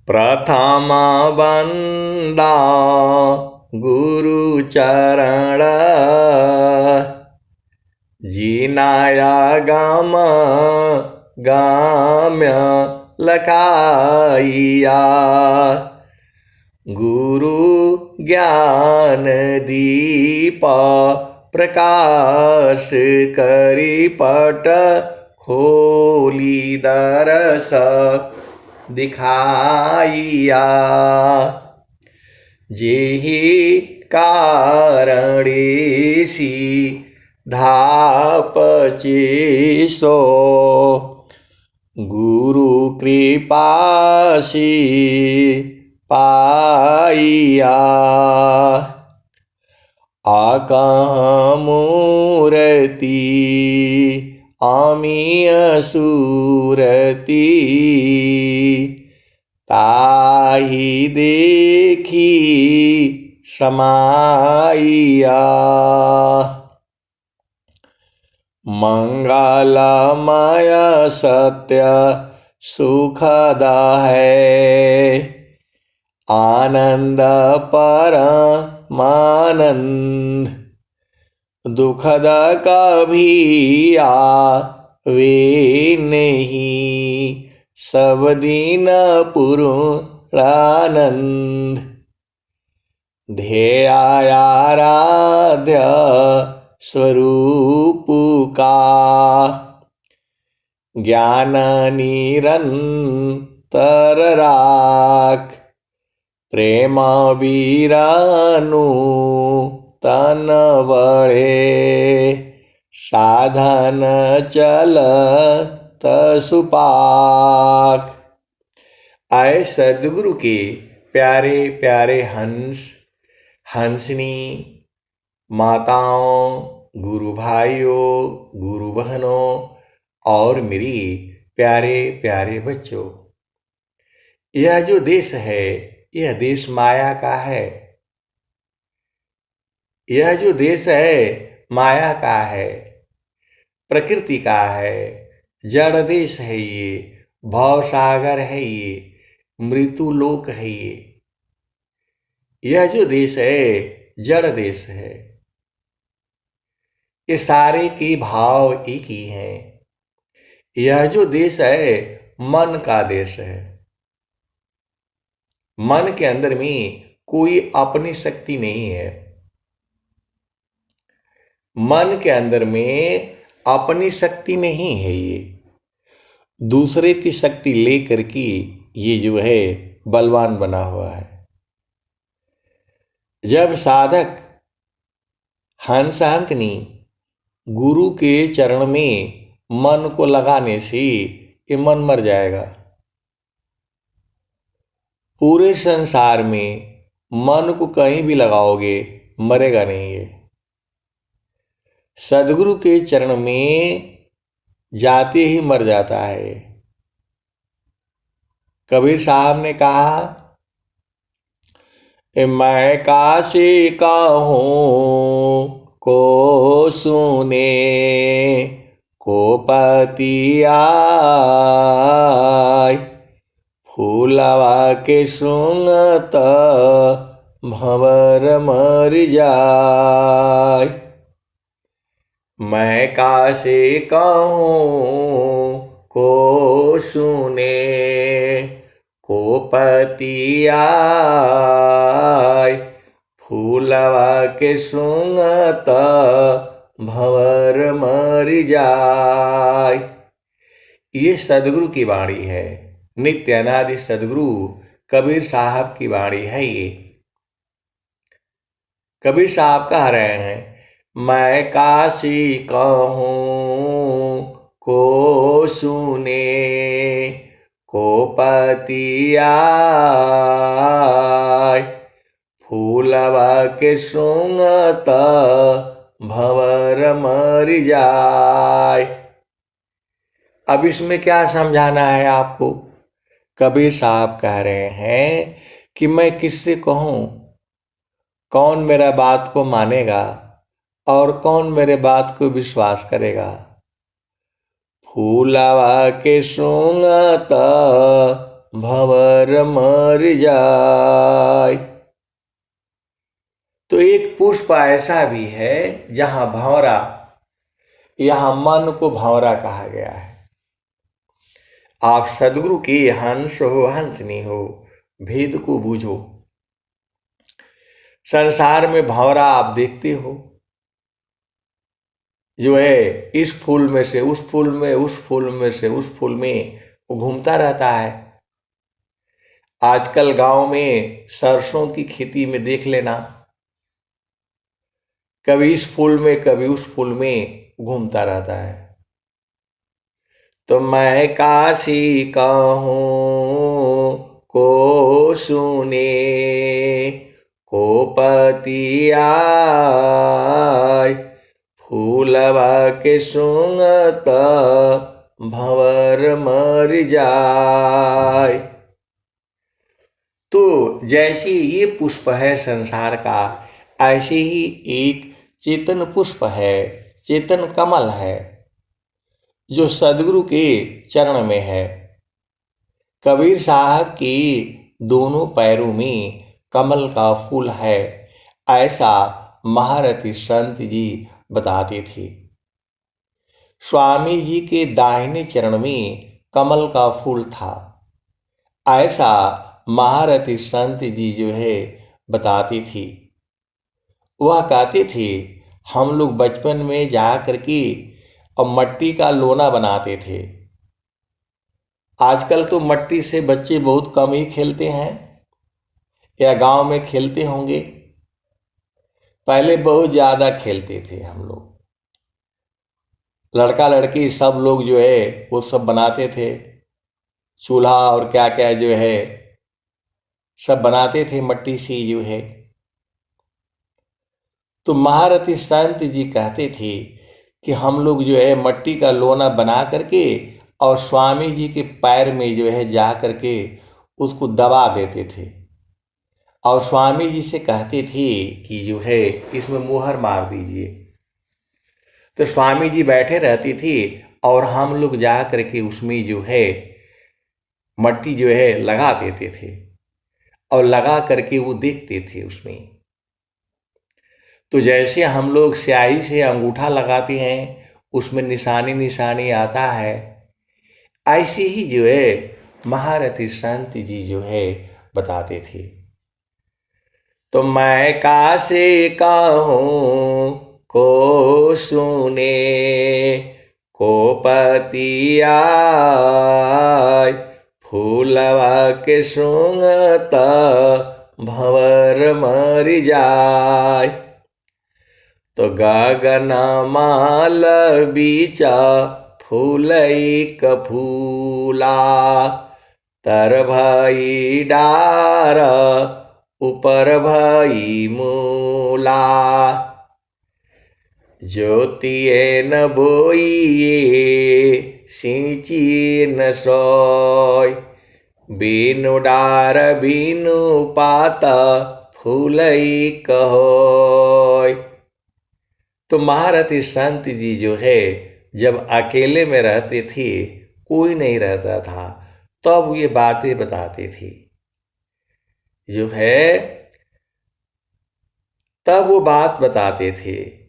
प्रथम वंदा गुरु चरण, जिनाया गम गाम्य लखाइया। गुरु ज्ञान दीप प्रकाश करी पट, खोली दरस दिखाइया। जेहि कारणेसी धापचेसो, गुरु कृपासी पाइया। आकह मूर्ति आमिय सूरति, ताहि देखी समाइया। मंगलमय सत्य सुखद है, आनंद परमानंद दुखद कभी आवे नहीं, सब दिन पूर्णानंद। ध्येयाराध्य स्वरूप का, ज्ञान निरंतर राख। प्रेम वीरानु तन बढ़े, साधन चल सुपाक। आए सद्गुरु के प्यारे प्यारे हंस, हंसनी, माताओं, गुरु भाइयों, गुरु बहनों और मेरी प्यारे प्यारे बच्चों। यह जो देश है, यह देश माया का है। यह जो देश है माया का है, प्रकृति का है, जड़ देश है, ये भव सागर है, ये मृत्यु लोक है। यह जो देश है जड़ देश है। ये सारे के भाव एक ही हैं। यह जो देश है मन का देश है। मन के अंदर में कोई अपनी शक्ति नहीं है। मन के अंदर में अपनी शक्ति नहीं है। ये दूसरे की शक्ति लेकर के ये जो है बलवान बना हुआ है। जब साधक हंस हंसनी गुरु के चरण में मन को लगाने से ये मन मर जाएगा। पूरे संसार में मन को कहीं भी लगाओगे मरेगा नहीं है। सद्गुरु के चरण में जाते ही मर जाता है। कबीर साहब ने कहा, मैं काशी का हूँ को सुने को पति आय, फूलवा के सुंगत भंवर मर जाय। मैं काशी का हूँ को सुने को पति आय, फूलवा के सुंगत भंवर मर जाय। ये सदगुरु की वाणी है। नित्य अनादि सदगुरु कबीर साहब की वाणी है। ये कबीर साहब कह रहे हैं, मैं काशी का हूँ को सुने को पति आय, फूलवा के सुंगत भंवर मर जाय। अब इसमें क्या समझाना है आपको? कबीर साहब कह रहे हैं कि मैं किससे कहूँ, कौन मेरा बात को मानेगा और कौन मेरे बात को विश्वास करेगा। फूलवा के सुंगत भंवर मर जाय। तो एक पुष्प ऐसा भी है जहां भंवरा, यहां मन को भंवरा कहा गया है। आप सदगुरु के हंस हो हंसनी हो, भेद को बूझो। संसार में भंवरा आप देखते हो, जो है इस फूल में से उस फूल में, उस फूल में से उस फूल में वो घूमता रहता है। आजकल गांव में सरसों की खेती में देख लेना, कभी इस फूल में कभी उस फूल में घूमता रहता है। तो मैं काशी कहूँ को सुने, को पति आय, फूलवा के सुंगत भंवर मर जाय। तो जैसे ये पुष्प है संसार का, ऐसे ही एक चेतन पुष्प है, चेतन कमल है, जो सदगुरु के चरण में है। कबीर साहब के दोनों पैरों में कमल का फूल है, ऐसा महारथी संत जी बताते थे। स्वामी जी के दाहिने चरण में कमल का फूल था, ऐसा महारथी संत जी जो है बताती थी। वह कहते थे हम लोग बचपन में जा करके और मट्टी का लोना बनाते थे। आजकल तो मट्टी से बच्चे बहुत कम ही खेलते हैं, या गांव में खेलते होंगे। पहले बहुत ज़्यादा खेलते थे हम लोग, लड़का लड़की सब लोग जो है वो सब बनाते थे। चूल्हा और क्या क्या जो है सब बनाते थे मट्टी से जो है। तो महारथी संत जी कहते थे कि हम लोग जो है मट्टी का लोना बना करके और स्वामी जी के पैर में जो है जा करके उसको दबा देते थे, और स्वामी जी से कहते थे कि जो है इसमें मुहर मार दीजिए। तो स्वामी जी बैठे रहती थी और हम लोग जा करके उसमें जो है मट्टी जो है लगा देते थे, और लगा करके वो देखते थे उसमें। तो जैसे हम लोग स्याही से अंगूठा लगाते हैं, उसमें निशानी निशानी आता है, ऐसे ही जो है महारथी संत जी जो है बताते थे। तो मैं कासे कहूँ को सुने, को पति आय, फूलवा के सुंगत भंवर मर जाय। तो गगन माल बीचा फूलैक फूला, तर भई डार ऊपर भई मूला। ज्योतिए न बोइए सिंचिए न सोय, बीनु डार बीनु पात फूलैक होय। तो महारथी संत जी जो है जब अकेले में रहते थे, कोई नहीं रहता था, तब ये बातें बताते थे जो है, तब वो बात बताते थे।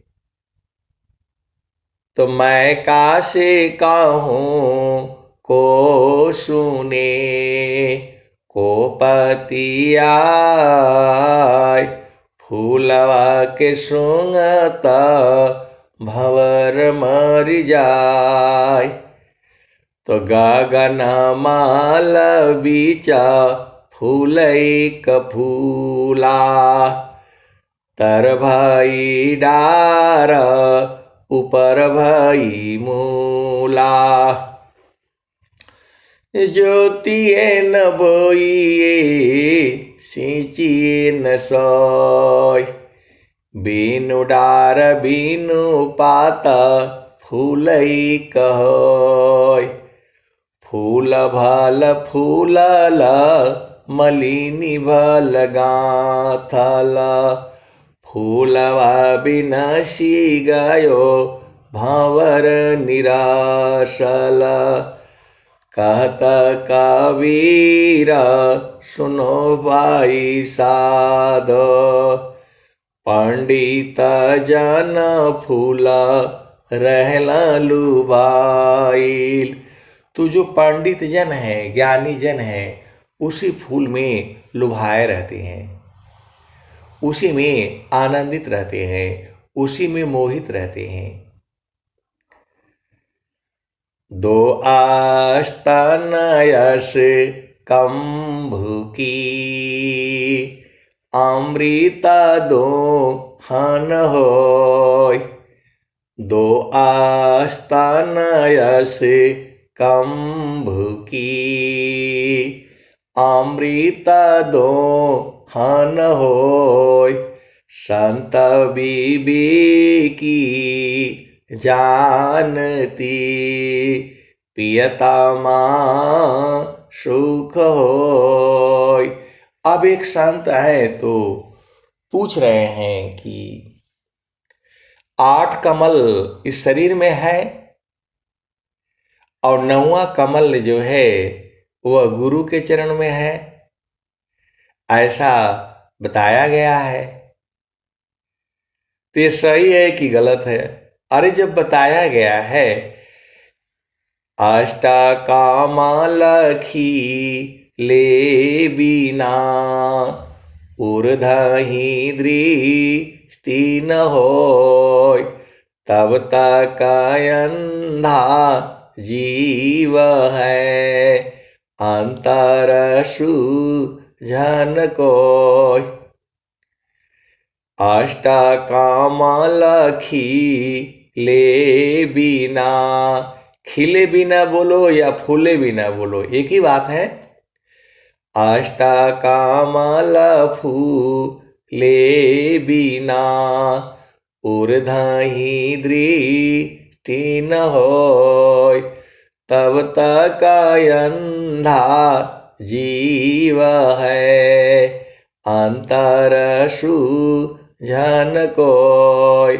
तो मैं कासे कहूँ को सुने, को पति आय, फूलवा के सुंगत भंवर मर जाय। तो गगन माल बीचा फूलैक फूला, तर भई डार ऊपर भई मूला। ज्योतिए न बोइए सिंचिए न सोय, बीनु डार बीनु पात फूलैक होय। फूल भल फूलल मलिनी भल गाथल, फूलवा बिनसी गयो भंवर निराशल। कहत कबीर सुनो भाई साध, पंडित जन फूल रहला लुभाइल। तो जो पंडित जन है, ज्ञानी जन है, उसी फूल में लुभाए रहते हैं, उसी में आनंदित रहते हैं, उसी में मोहित रहते हैं। दो आस्तन यश कंभु की, अमृत दो हन होय। दो आस्तन यश कंभु की, अमृत दो हन होय। संत बीबी की जानती, पियता माँ सुख होय। अब एक संत है तो पूछ रहे हैं कि 8 कमल इस शरीर में है और 9वां कमल जो है वह गुरु के चरण में है, ऐसा बताया गया है। तो ये सही है कि गलत है? अरे जब बताया गया है अष्टकामालखी ले बिना, ऊर्ध्वहि दृष्टि न होय। तब तक अंधा जीव है, अंतर सूझन कोय। अष्टकामालखी ले बिना, खिले बिना बोलो या फूले बिना बोलो, एक ही बात है। अष्टकामाल फूले बिना, ऊर्ध्वहि दृष्टि न होय। तब तक अंधा जीव है, अंतर सूझन कोय।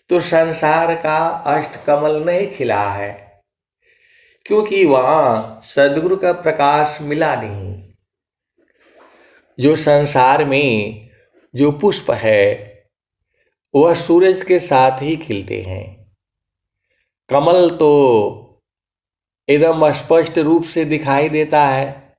तो संसार का अष्टकमल नहीं खिला है, क्योंकि वहां सद्गुरु का प्रकाश मिला नहीं। जो संसार में जो पुष्प है वह सूरज के साथ ही खिलते हैं। कमल तो एकदम स्पष्ट रूप से दिखाई देता है।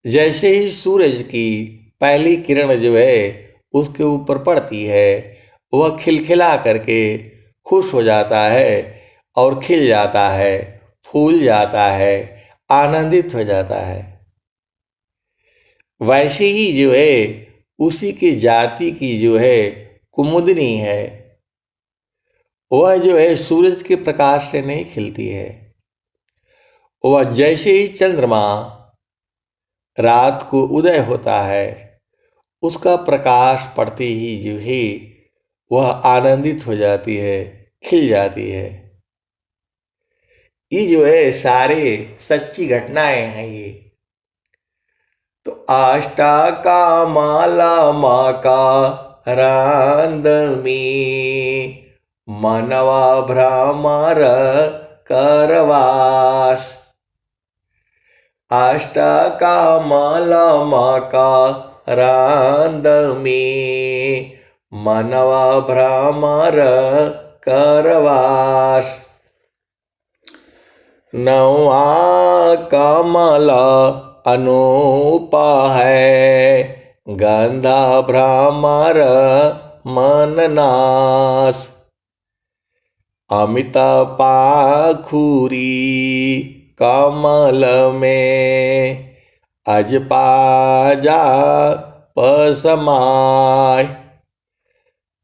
जैसे ही सूरज की पहली किरण जो है उसके ऊपर पड़ती है, वह खिलखिला करके खुश हो जाता है और खिल जाता है, फूल जाता है, आनंदित हो जाता है। वैसे ही जो है उसी की जाति की जो है कुमुदनी है, वह जो है सूरज के प्रकाश से नहीं खिलती है। वह जैसे ही चंद्रमा रात को उदय होता है, उसका प्रकाश पड़ते ही जो है वह आनंदित हो जाती है, खिल जाती है। ये जो है सारे सच्ची घटनाएं हैं ये। तो अष्टकामाला माँ का रांद में, मनवा भ्रमर करवास। अष्टकामाला माँ का रांद में, मनवा भ्रमर करवास। 9वां कमल अनूप है, गंधा भ्रमर मन नाश। अमित पाखुरी कमल में, अजपाजा पसमाय।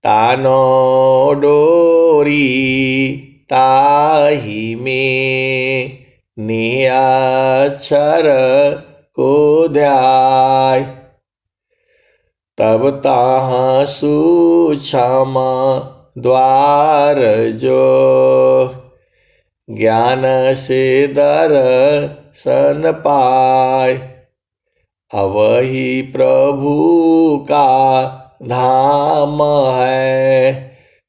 तानो डोरी ताही में, निअक्षर को ध्याय। तब ताहाँ सूक्ष्म द्वार जो, ज्ञान से दर्शन पाय। अवही प्रभु का धाम है,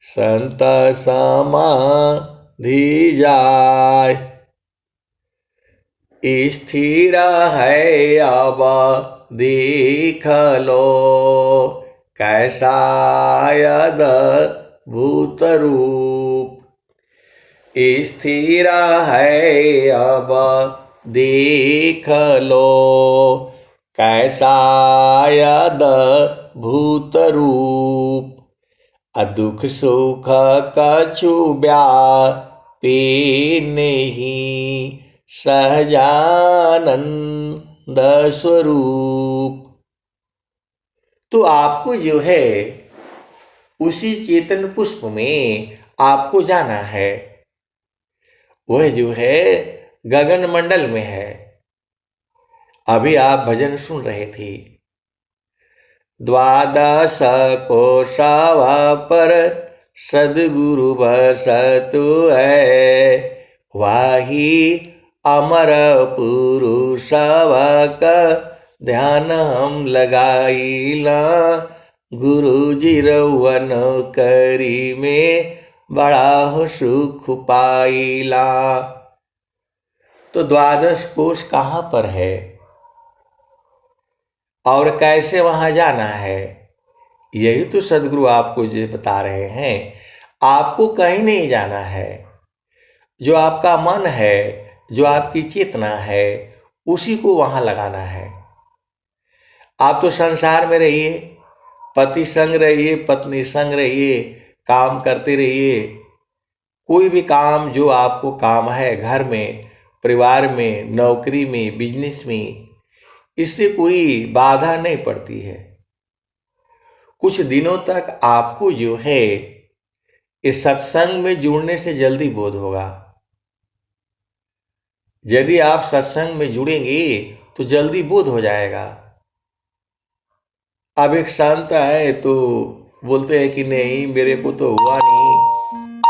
संत समाधि जाय। स्थिर है अब देख लो कैसा यद भूत रूप। स्थिर है अब देख लो कैसा यद भूत रूप। दुख सुख कछु व्यापी नहीं सहजानंद स्वरूप। तो आपको जो है उसी चेतन पुष्प में आपको जाना है। वह जो है गगन मंडल में है। अभी आप भजन सुन रहे थे। द्वादश कोशवा पर सद्गुरु बसतु है। वाही अमर पुरुषवा का ध्यान हम लगाईला। गुरु जी रवन करी में बड़ा हो सुख पाईला। तो द्वादश कोश कहाँ पर है और कैसे वहां जाना है, यही तो सदगुरु आपको जो बता रहे हैं। आपको कहीं नहीं जाना है। जो आपका मन है, जो आपकी चेतना है, उसी को वहां लगाना है। आप तो संसार में रहिए, पति संग रहिए, पत्नी संग रहिए, काम करते रहिए। कोई भी काम जो आपको काम है, घर में, परिवार में, नौकरी में, बिजनेस में, इससे कोई बाधा नहीं पड़ती है। कुछ दिनों तक आपको जो है इस सत्संग में जुड़ने से जल्दी बोध होगा। यदि आप सत्संग में जुड़ेंगे तो जल्दी बोध हो जाएगा। अब एक संत है तो बोलते हैं कि नहीं मेरे को तो हुआ नहीं।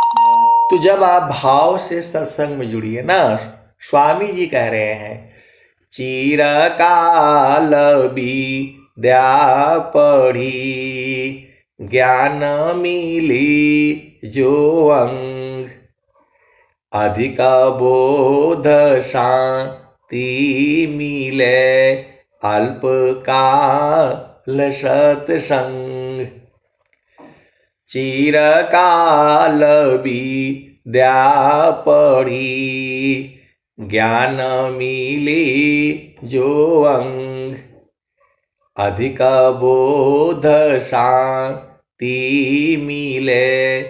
तो जब आप भाव से सत्संग में जुड़िए ना, स्वामी जी कह रहे हैं चिरकाल विद्या पढ़ी ज्ञान मिली जो अंग। अधिक बोध शांति मिले अल्प काल सत्संग। चिरकाल विद्या पढ़ी ज्ञान मिली जो अंग। अधिक बोध शांति मिले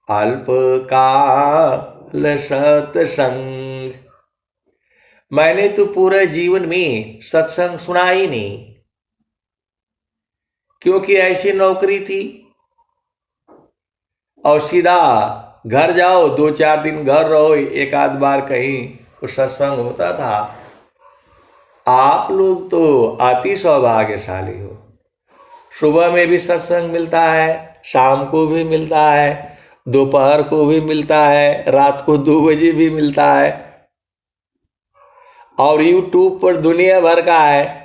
अल्प काल सत्संग। मैंने तो पूरे जीवन में सत्संग सुना ही नहीं, क्योंकि ऐसी नौकरी थी और सीधा घर जाओ, 2-4 दिन घर रहो, एक आध बार कहीं कुछ सत्संग होता था। आप लोग तो अति सौभाग्यशाली हो। सुबह में भी सत्संग मिलता है, शाम को भी मिलता है, दोपहर को भी मिलता है, रात को 2 बजे भी मिलता है, और यूट्यूब पर दुनिया भर का है।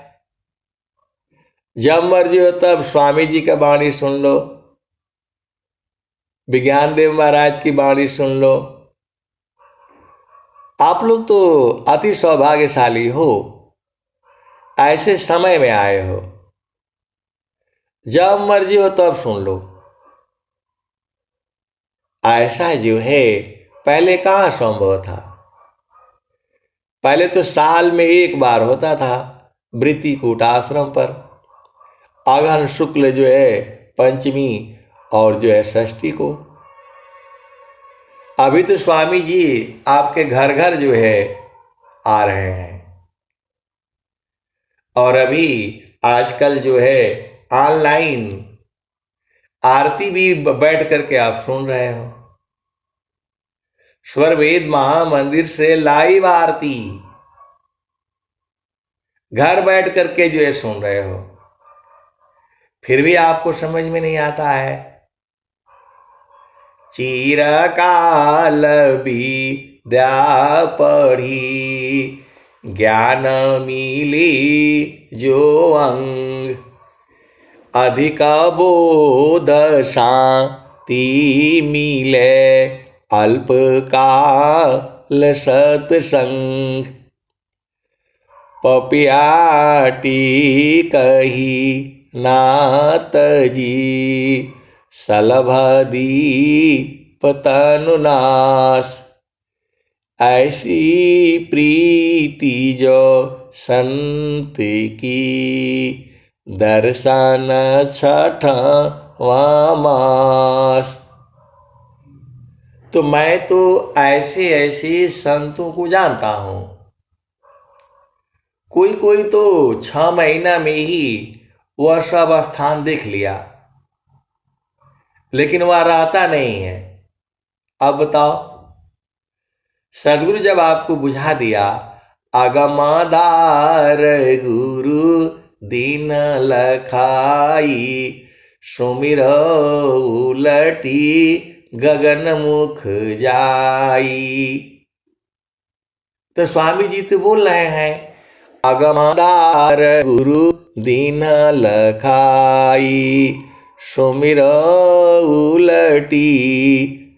जब मर्जी हो तब स्वामी जी का वाणी सुन लो, विज्ञान देव महाराज की वाणी सुन लो। आप लोग तो अति सौभाग्यशाली हो, ऐसे समय में आए हो। जब मर्जी हो तब सुन लो। ऐसा जो है पहले कहाँ संभव था। पहले तो साल में 1 बार होता था वृत्तिकूट आश्रम पर, अगहन शुक्ल जो है पंचमी और जो है षष्ठी को। अभी तो स्वामी जी आपके घर घर जो है आ रहे हैं, और अभी आजकल जो है ऑनलाइन आरती भी बैठ करके आप सुन रहे हो। स्वर वेद महामंदिर से लाइव आरती घर बैठ करके जो है सुन रहे हो, फिर भी आपको समझ में नहीं आता है। चिरकाल विद्या पढ़ी ज्ञान मिली जो अंग। अधिक बोध शांति मिले अल्प काल सत्संग। पपियाटी कही नाथ जी, सलभदी पतनुनाश। ऐसी प्रीति जो संत की, दर्शन छठवां मास। तो मैं तो ऐसे ऐसे संतों को जानता हूं। कोई कोई तो 6 महीना में ही वह सब स्थान देख लिया, लेकिन वह रहता नहीं है। अब बताओ, सदगुरु जब आपको बुझा दिया, अगमादार गुरु दीन लखाई, सुमिर उलटी गगन मुख जाई। तो स्वामी जी तो बोल रहे हैं, अगमादार गुरु दीन लखाई, सुमिर उलटी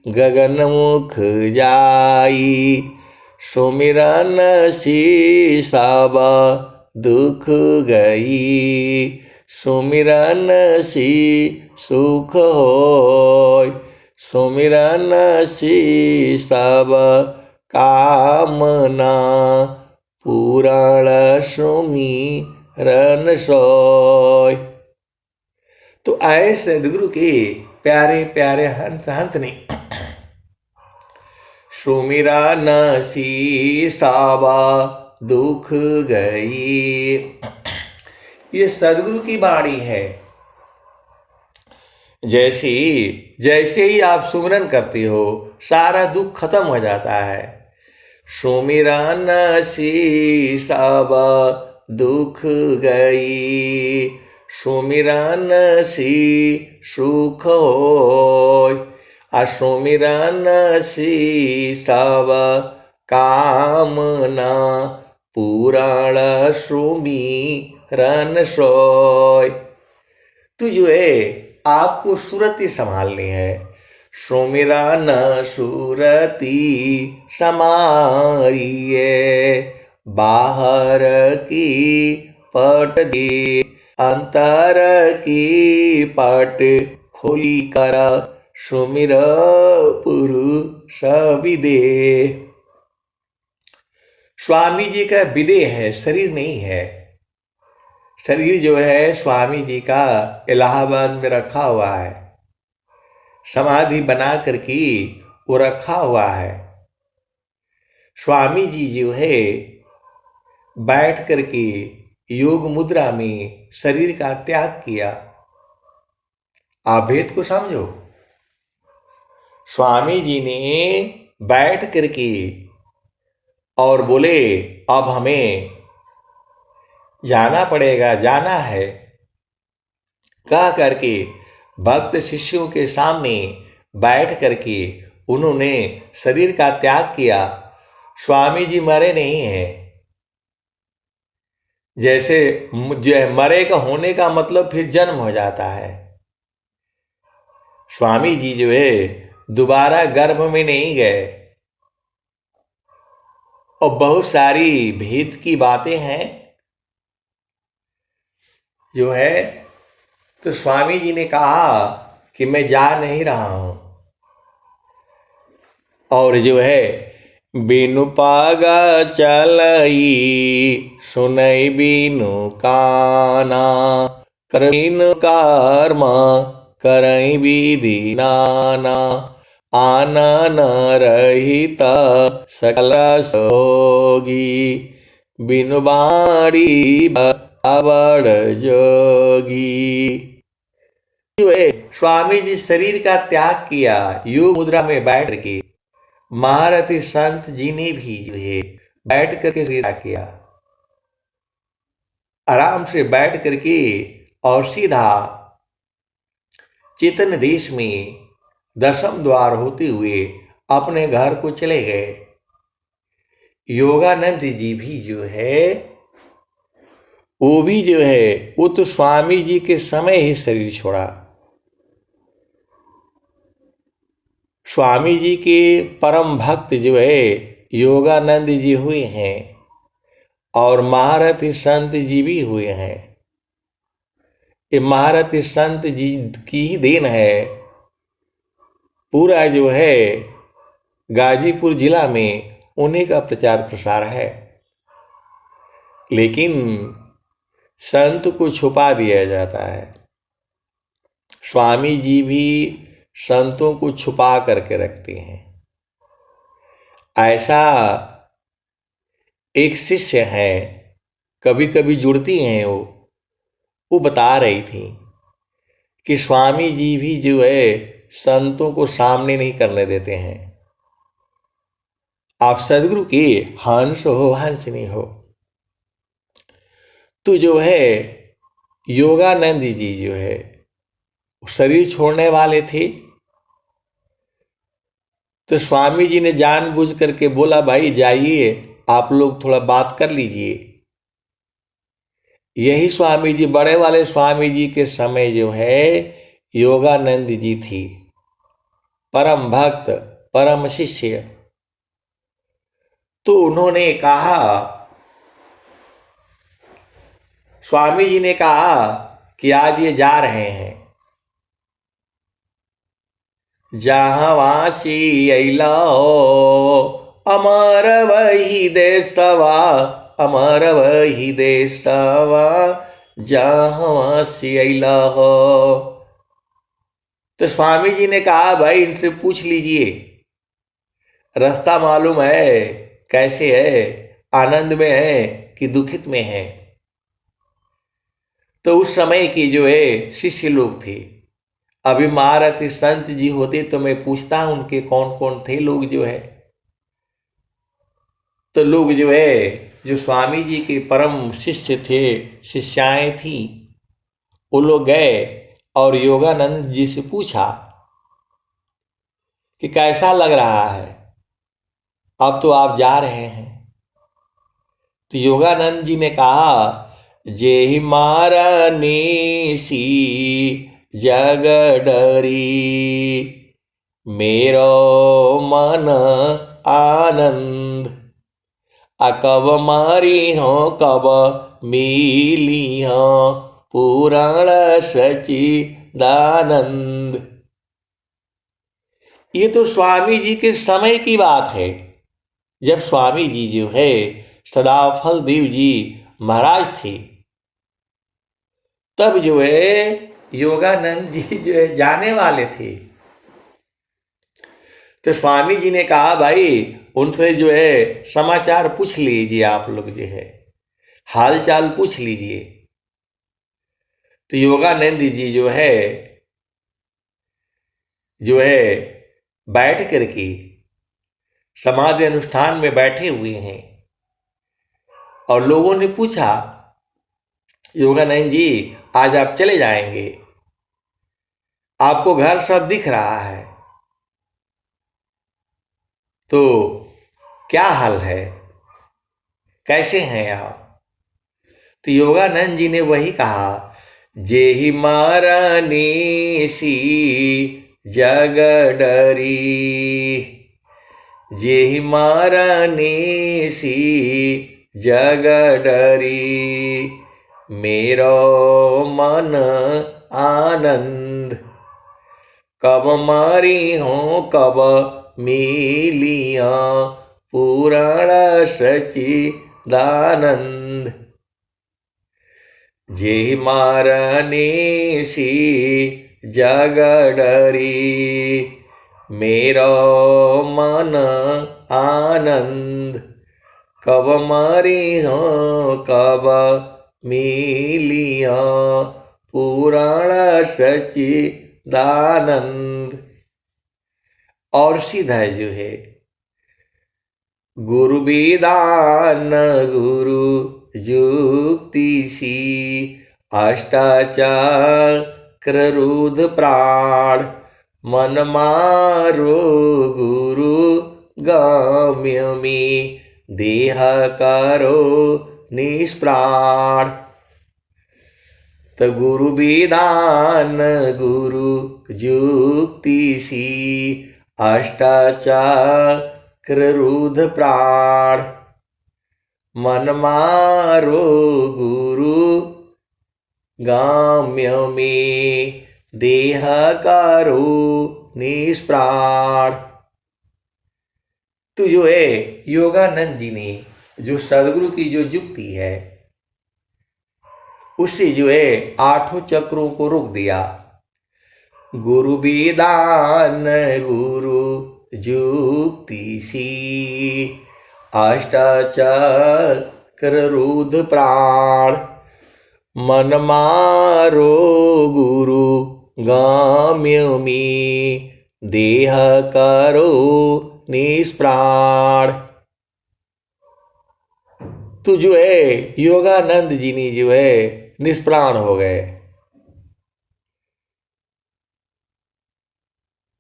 गगन मुख जाई, सुमिरन सी सब दुख गई, सुमिरन सी सुख होय, सुमिरन सी सब कामना, पूरण सुमिरन सोय। तो ऐसे सदगुरु के प्यारे प्यारे हंत ने सुमिरन सी सावा दुख गई। ये सदगुरु की वाणी है। जैसे ही आप सुमिरन करते हो, सारा दुख खत्म हो जाता है। सुमिरन सी सब दुख गई, सुमिरन सी सुख होय, सुमिरन सी सब कामना, पूरण सुमिरन सोय। तो जो है आपको सुरति संभालनी है। सुमिरन सुरति समारिए, बाहर की पट दे, अंतर की पट खोली कर, सुमिर पुरुष विदेह। स्वामी जी का विदेह है, शरीर नहीं है। शरीर जो है स्वामी जी का इलाहाबाद में रखा हुआ है, समाधि बना करके वो रखा हुआ है। स्वामी जी जो है बैठ करके योग मुद्रा में शरीर का त्याग किया। आप भेद को समझो। स्वामी जी ने बैठ करके और बोले, अब हमें जाना पड़ेगा, जाना है, कह करके भक्त शिष्यों के सामने बैठ करके उन्होंने शरीर का त्याग किया। स्वामी जी मरे नहीं हैं। जैसे मरे का होने का मतलब फिर जन्म हो जाता है। स्वामी जी जो है दोबारा गर्भ में नहीं गए। और बहुत सारी भेद की बातें हैं जो है। तो स्वामी जी ने कहा कि मैं जा नहीं रहा हूं। और जो है बिनु पागा चलई, सुनई बिनु काना, कर बिनु कर्म करई विधि नाना, आना न रहित सकल सोगी, बिनु बाड़ी अवड़ जोगी। स्वामी जी शरीर का त्याग किया, योग मुद्रा में बैठ के। महारथी संत जी ने भी जो है बैठ करके शरीर त्याग किया, आराम से बैठ करके, और सीधा चेतन देश में दशम द्वार होते हुए अपने घर को चले गए। योगानंद जी भी जो है वो भी जो है वो तो स्वामी जी के समय ही शरीर छोड़ा। स्वामी जी के परम भक्त जो है योगानंद जी हुए हैं। और महारथी संत जी भी हुए हैं। ये महारथी संत जी की ही देन है। पूरा जो है गाजीपुर जिला में उन्हीं का प्रचार प्रसार है। लेकिन संत को छुपा दिया जाता है। स्वामी जी भी संतों को छुपा करके रखते हैं। ऐसा एक शिष्य है, कभी कभी जुड़ती हैं वो बता रही थी कि स्वामी जी भी जो है संतों को सामने नहीं करने देते हैं। आप सदगुरु के हंस हो, हंसनी हो। तो जो है योगानंद जी जो है शरीर छोड़ने वाले थे। तो स्वामी जी ने जानबूझ करके बोला, भाई जाइए, आप लोग थोड़ा बात कर लीजिए। यही स्वामी जी, बड़े वाले स्वामी जी के समय जो है योगानंद जी थी, परम भक्त, परम शिष्य। तो उन्होंने कहा, स्वामी जी ने कहा कि आज ये जा रहे हैं, जहाँ वासी अला अमर वही देशवा, अमर वही देशवा, जहाँ वासी अला हो। तो स्वामी जी ने कहा, भाई इनसे पूछ लीजिए, रास्ता मालूम है कैसे है, आनंद में है कि दुखित में है। तो उस समय के जो है शिष्य लोग थे। अभी महारथी संत जी होते तो मैं पूछता उनके कौन कौन थे लोग जो है। तो लोग जो है जो स्वामी जी के परम शिष्य थे, शिष्याएं थी, वो लोग गए और योगानंद जी से पूछा कि कैसा लग रहा है, अब तो आप जा रहे हैं। तो योगानंद जी ने कहा, जेहि मारनी सी जग डरी, मेरो मन आनंद, कब मारी हो कब मिली हो पुराण सच्चिदानंद। ये तो स्वामी जी के समय की बात है, जब स्वामी जी जो है सदाफल देव जी महाराज थे। तब जो है योगानंद जी जो है जाने वाले थे। तो स्वामी जी ने कहा, भाई उनसे जो है समाचार पूछ लीजिए, आप लोग जो है हाल चाल पूछ लीजिए। तो योगानंद जी जो है बैठ करके समाधि अनुष्ठान में बैठे हुए हैं। और लोगों ने पूछा, योगानंद जी आज आप चले जाएंगे, आपको घर सब दिख रहा है, तो क्या हाल है, कैसे हैं आप। तो योगानंद जी ने वही कहा, जेहि मारनी सी जग डरी, जेहि मारनी सी जग डरी, मेरो मन आनंद, कब मारी हो कब मिलिया पुराण सच्चिदानंद। जेहि मारनी सी जग डरी, मेरो मन आनंद, कब मारी हो कब मिलिया पुराण सच्चिदानंद। और सीधा जो है, गुरु विधान गुरु जुक्ति सी, अष्टाचक्र रुद्र प्राण, मन मारो गुरु गम्य में, देह करो निष्प्राण। तो गुरु विधान गुरु जुक्ति सी, अष्टाचक्र रुद्र प्राण, मन मारो गुरु गाम्य में, देह करो निष्प्राण। तो जो है योगानंद जी ने जो सदगुरु की जो युक्ति है उससे जो है 8 चक्रों को रोक दिया। गुरु विदान गुरु जुक्ति सी, अष्टाचक्र रुद्र प्राण। मन मारो गुरु गाम्य में, देह करो निष्प्राण। तो जो है योगानंद जी ने जो है निष्प्राण हो गए।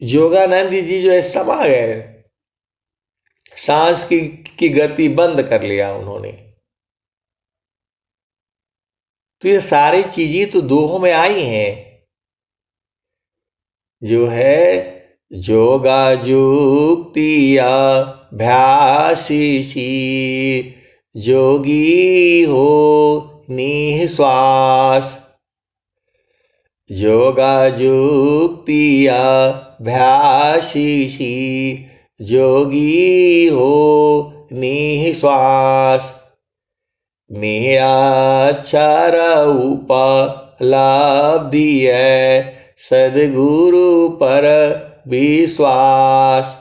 योगानंद जी जो है समा गए, सांस की गति बंद कर लिया उन्होंने। तो ये सारी चीजें तो दोहों में आई हैं। जो है जोगा जुक्तिया भ्यासी, जोगी हो निःश्वास। योगा जुक्तिया भ्यासी, जोगी हो निःश्वास। निहाक्षर उपलब्धि है, सदगुरु पर विश्वास।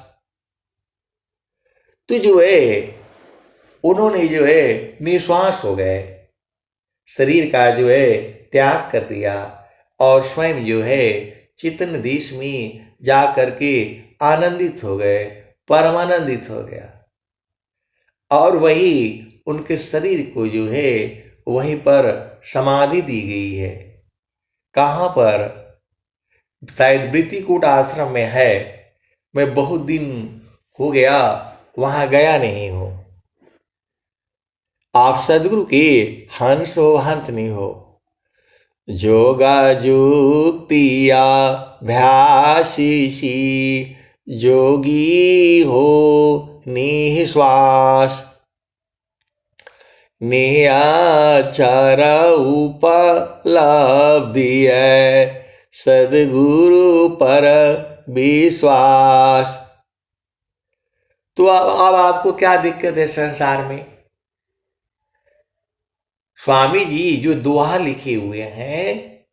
तो जो है उन्होंने जो है निश्वास हो गए, शरीर का जो है त्याग कर दिया और स्वयं जो है चितन देश में जा करके आनंदित हो गए, परमानंदित हो गया। और वही उनके शरीर को जो है वहीं पर समाधि दी गई है। कहाँ पर? शायद वृत्तिकूट आश्रम में है। मैं बहुत दिन हो गया वहां गया नहीं हूं। आप सदगुरु के हंस हो, हंत नहीं हो। जोगा जुक्तिया भ्यासी, जोगी हो निःश्वास। निहाक्षर उपलब्धि है, सदगुरु पर विश्वास। तो अब आपको क्या दिक्कत है संसार में? स्वामी जी जो दोहा लिखे हुए हैं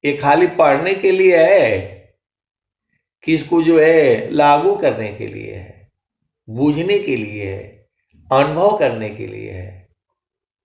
ये खाली पढ़ने के लिए है कि इसको जो है लागू करने के लिए है, बूझने के लिए है, अनुभव करने के लिए है।